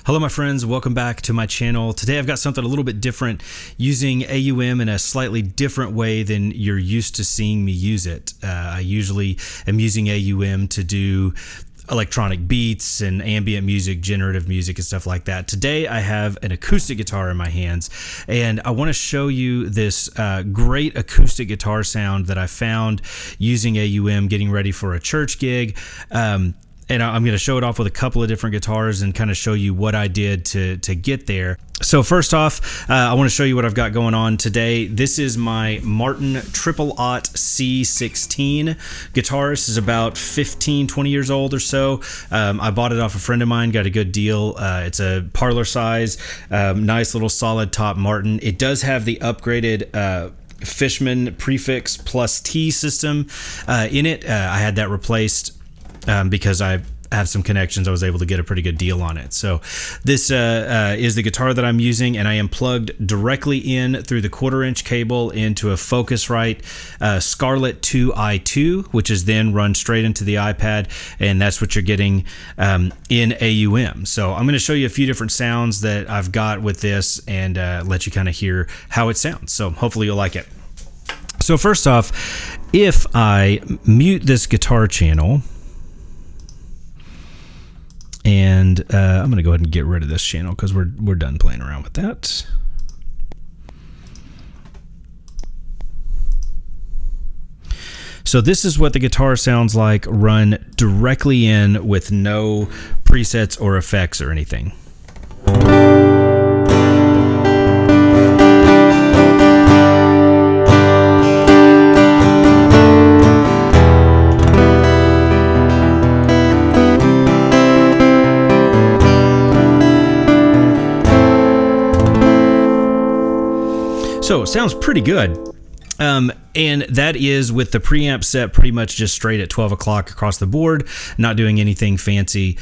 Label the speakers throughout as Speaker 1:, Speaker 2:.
Speaker 1: Hello my friends, welcome back to my channel. Today I've got something a little bit different, using AUM in a slightly different way than you're used to seeing me use it. I usually am using AUM to do electronic beats and ambient music, generative music and stuff like that. Today I have an acoustic guitar in my hands and I want to show you this great acoustic guitar sound that I found using AUM getting ready for a church gig. And I'm going to show it off with a couple of different guitars and kind of show you what I did to get there. So first off, I want to show you what I've got going on today. This is my Martin Triple Aught C16 guitar. This is about 15-20 years old or so. I bought it off a friend of mine, got a good deal. It's a parlor size, nice little solid top Martin. It does have the upgraded Fishman Prefix Plus T system in it. I had that replaced because I have some connections. I was able to get a pretty good deal on it. So this is the guitar that I'm using, and I am plugged directly in through the 1/4-inch cable into a Focusrite Scarlett 2i2, which is then run straight into the iPad, and that's what you're getting in AUM. So I'm going to show you a few different sounds that I've got with this and let you kind of hear how it sounds. So hopefully you'll like it. So first off, if I mute this guitar channel, and I'm going to go ahead and get rid of this channel because we're done playing around with that. So this is what the guitar sounds like run directly in with no presets or effects or anything. So it sounds pretty good. And that is with the preamp set pretty much just straight at 12 o'clock across the board, not doing anything fancy.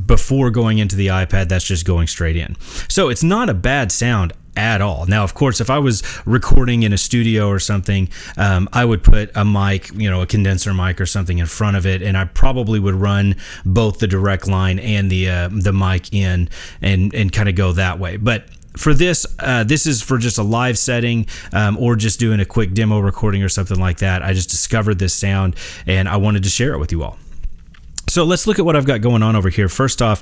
Speaker 1: Before going into the iPad, that's just going straight in. So it's not a bad sound at all. Now, of course, if I was recording in a studio or something, I would put a mic, a condenser mic or something in front of it, and I probably would run both the direct line and the mic in and kind of go that way. But for this, this is for just a live setting or just doing a quick demo recording or something like that. I just discovered this sound and I wanted to share it with you all. So let's look at what I've got going on over here. First off,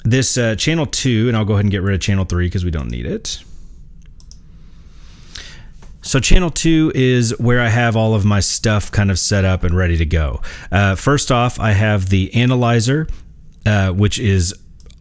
Speaker 1: this channel 2, and I'll go ahead and get rid of channel 3 because we don't need it. So channel 2 is where I have all of my stuff kind of set up and ready to go. First off, I have the analyzer, which is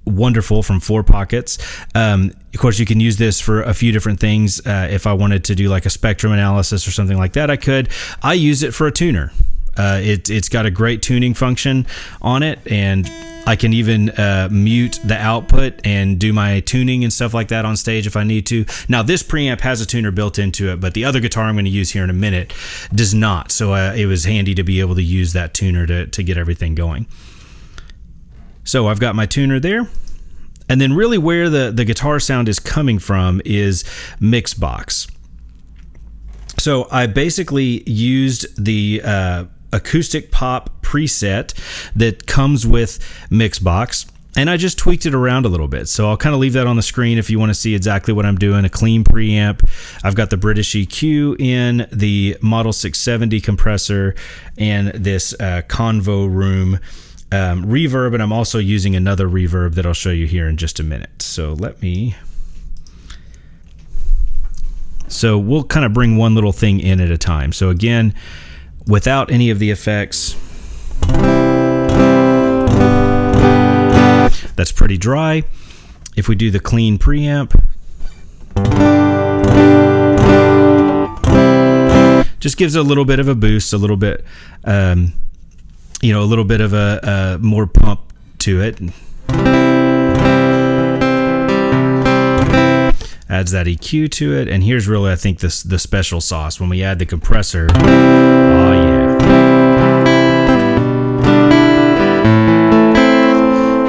Speaker 1: wonderful, from 4 Pockets. Of course, you can use this for a few different things. If I wanted to do like a spectrum analysis or something like that, I could. I use it for a tuner. It's got a great tuning function on it, and I can even mute the output and do my tuning and stuff like that on stage if I need to. Now, this preamp has a tuner built into it, but the other guitar I'm going to use here in a minute does not. So it was handy to be able to use that tuner to get everything going. So I've got my tuner there, and then really where the guitar sound is coming from is Mixbox. So I basically used the acoustic pop preset that comes with Mixbox, and I just tweaked it around a little bit. So I'll kind of leave that on the screen if you want to see exactly what I'm doing. A clean preamp. I've got the British EQ in, the Model 670 compressor, and this Convo Room reverb, and I'm also using another reverb that I'll show you here in just a minute. So we'll kind of bring one little thing in at a time. So again, without any of the effects, that's pretty dry. If we do the clean preamp, just gives a little bit of a boost, a little bit a little bit of a more pump to it. Adds that EQ to it, and here's really, I think, the special sauce when we add the compressor. Oh yeah,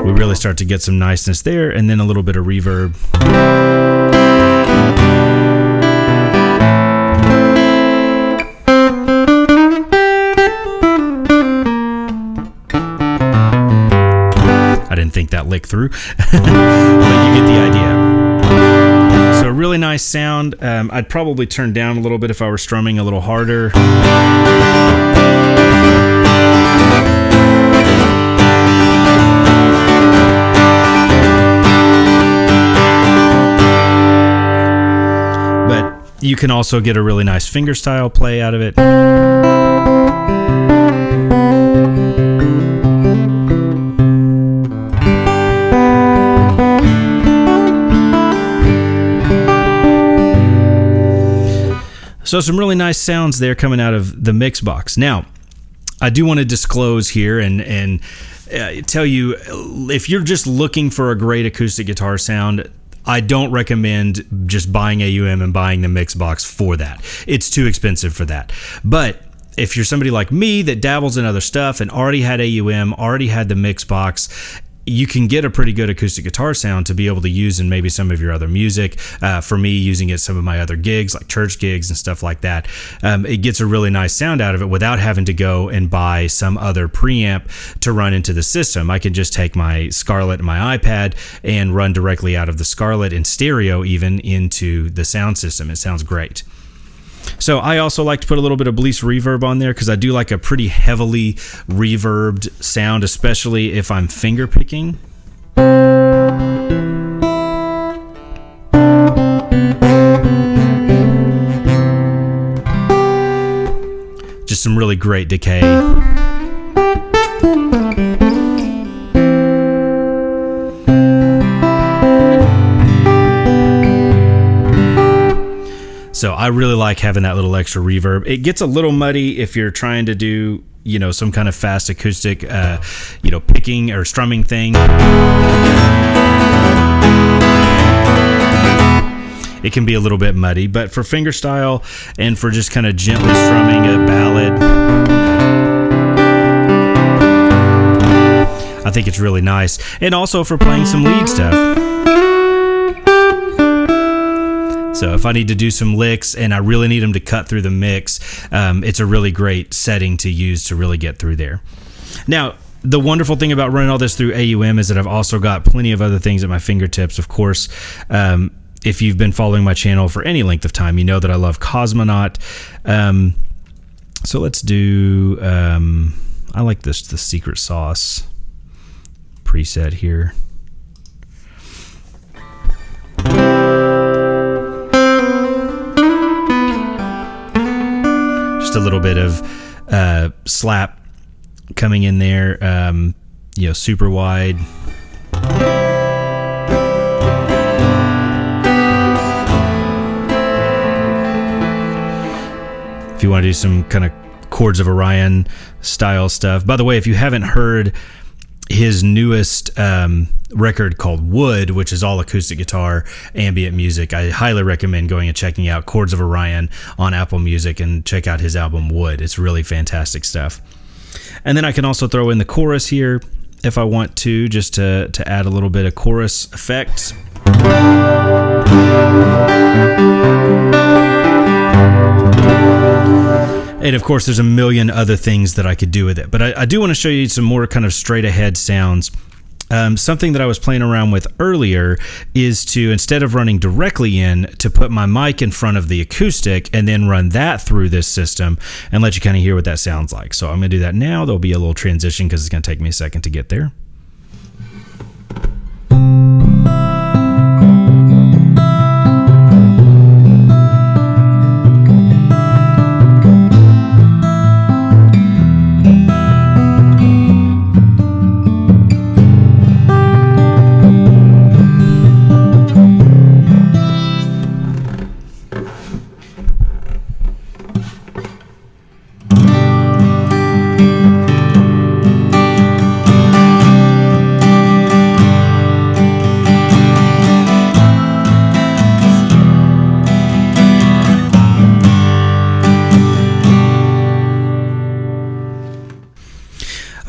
Speaker 1: we really start to get some niceness there, and then a little bit of reverb. lick through, but you get the idea. So a really nice sound. I'd probably turn down a little bit if I were strumming a little harder. You can also get a really nice fingerstyle play out of it. So some really nice sounds there coming out of the mix box. Now, I do want to disclose here and tell you, if you're just looking for a great acoustic guitar sound, I don't recommend just buying AUM and buying the mix box for that. It's too expensive for that. But if you're somebody like me that dabbles in other stuff and already had AUM, already had the mix box, you can get a pretty good acoustic guitar sound to be able to use in maybe some of your other music. For me, using it in some of my other gigs, like church gigs and stuff like that, it gets a really nice sound out of it without having to go and buy some other preamp to run into the system. I can just take my Scarlett and my iPad and run directly out of the Scarlett in stereo even into the sound system. It sounds great. So I also like to put a little bit of Bleach reverb on there because I do like a pretty heavily reverbed sound, especially if I'm finger picking. Just some really great decay. So I really like having that little extra reverb. It gets a little muddy if you're trying to do, some kind of fast acoustic, picking or strumming thing. It can be a little bit muddy, but for fingerstyle and for just kind of gently strumming a ballad, I think it's really nice. And also for playing some lead stuff. So if I need to do some licks and I really need them to cut through the mix, it's a really great setting to use to really get through there. Now, the wonderful thing about running all this through AUM is that I've also got plenty of other things at my fingertips. Of course, if you've been following my channel for any length of time, you know that I love Cosmonaut. So let's do, I like the Secret Sauce preset here. A little bit of slap coming in there, super wide. If you want to do some kind of Chords of Orion style stuff. By the way, if you haven't heard his newest record called Wood, which is all acoustic guitar, ambient music, I highly recommend going and checking out Chords of Orion on Apple Music and check out his album Wood. It's really fantastic stuff. And then I can also throw in the chorus here if I want to, just to add a little bit of chorus effect. And of course, there's a million other things that I could do with it. But I do want to show you some more kind of straight ahead sounds. Something that I was playing around with earlier is to, instead of running directly in, to put my mic in front of the acoustic and then run that through this system and let you kind of hear what that sounds like. So I'm going to do that now. There'll be a little transition because it's going to take me a second to get there.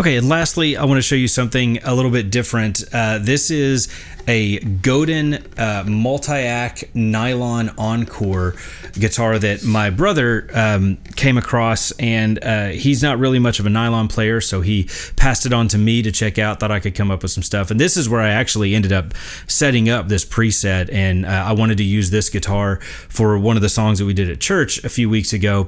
Speaker 1: Okay, and lastly, I want to show you something a little bit different. This is a Godin MultiAc Nylon Encore guitar that my brother came across, and he's not really much of a nylon player, so he passed it on to me to check out, thought I could come up with some stuff. And this is where I actually ended up setting up this preset, and I wanted to use this guitar for one of the songs that we did at church a few weeks ago.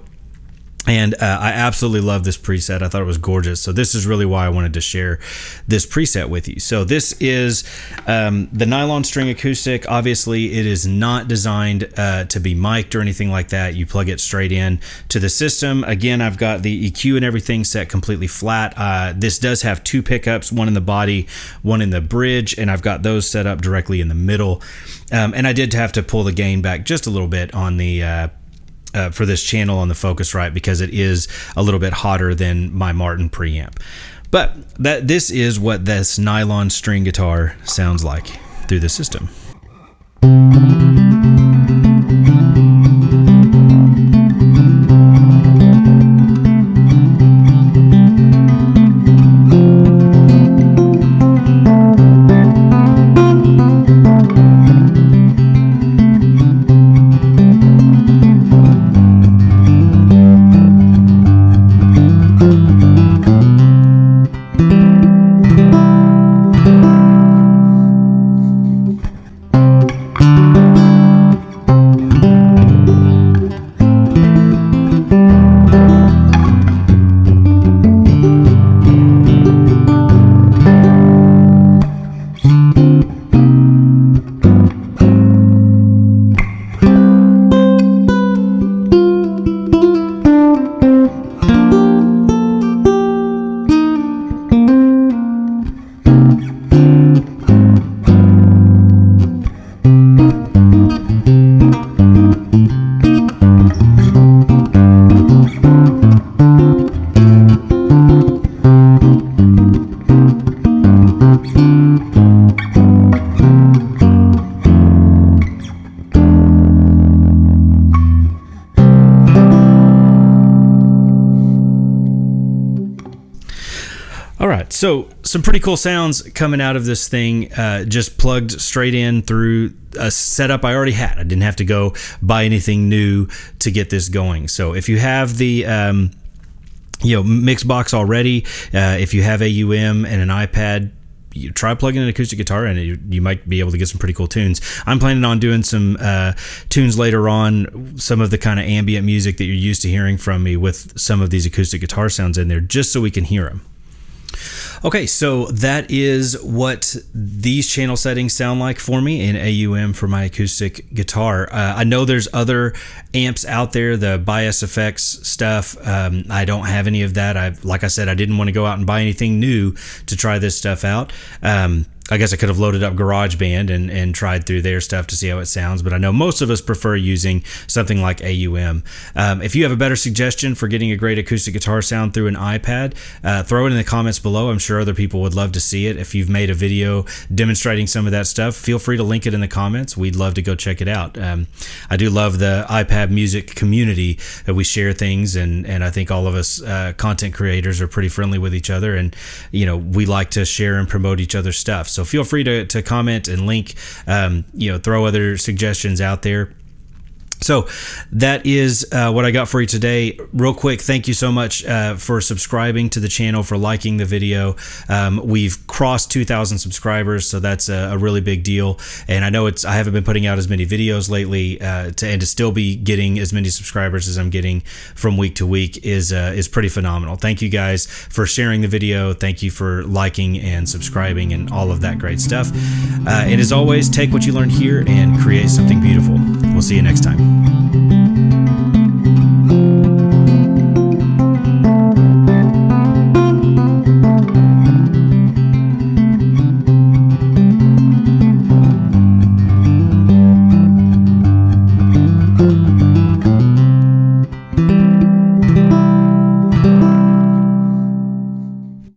Speaker 1: And I absolutely love this preset. I thought it was gorgeous. So this is really why I wanted to share this preset with you. So this is the nylon string acoustic. Obviously, it is not designed to be mic'd or anything like that. You plug it straight in to the system. Again, I've got the EQ and everything set completely flat. This does have two pickups, one in the body, one in the bridge, and I've got those set up directly in the middle. And I did have to pull the gain back just a little bit on the for this channel on the Focusrite, because it is a little bit hotter than my Martin preamp. But this is what this nylon string guitar sounds like through the system. All right, so some pretty cool sounds coming out of this thing, just plugged straight in through a setup I already had. I didn't have to go buy anything new to get this going. So if you have the mix box already, if you have AUM and an iPad, you try plugging an acoustic guitar in, you might be able to get some pretty cool tunes. I'm planning on doing some tunes later on, some of the kind of ambient music that you're used to hearing from me with some of these acoustic guitar sounds in there, just so we can hear them. Okay, so that is what these channel settings sound like for me in AUM for my acoustic guitar. I know there's other amps out there, the bias effects stuff. I don't have any of that. Like I said, I didn't want to go out and buy anything new to try this stuff out. I guess I could have loaded up GarageBand and tried through their stuff to see how it sounds, but I know most of us prefer using something like AUM. If you have a better suggestion for getting a great acoustic guitar sound through an iPad, throw it in the comments below. I'm sure other people would love to see it. If you've made a video demonstrating some of that stuff, feel free to link it in the comments. We'd love to go check it out. I do love the iPad music community. We share things, and I think all of us content creators are pretty friendly with each other, and we like to share and promote each other's stuff. So feel free to comment and link, throw other suggestions out there. So that is what I got for you today. Real quick, thank you so much for subscribing to the channel, for liking the video. We've crossed 2,000 subscribers, so that's a really big deal. And I know I haven't been putting out as many videos lately, and to still be getting as many subscribers as I'm getting from week to week is pretty phenomenal. Thank you guys for sharing the video. Thank you for liking and subscribing and all of that great stuff. And as always, take what you learned here and create something beautiful. We'll see you next time.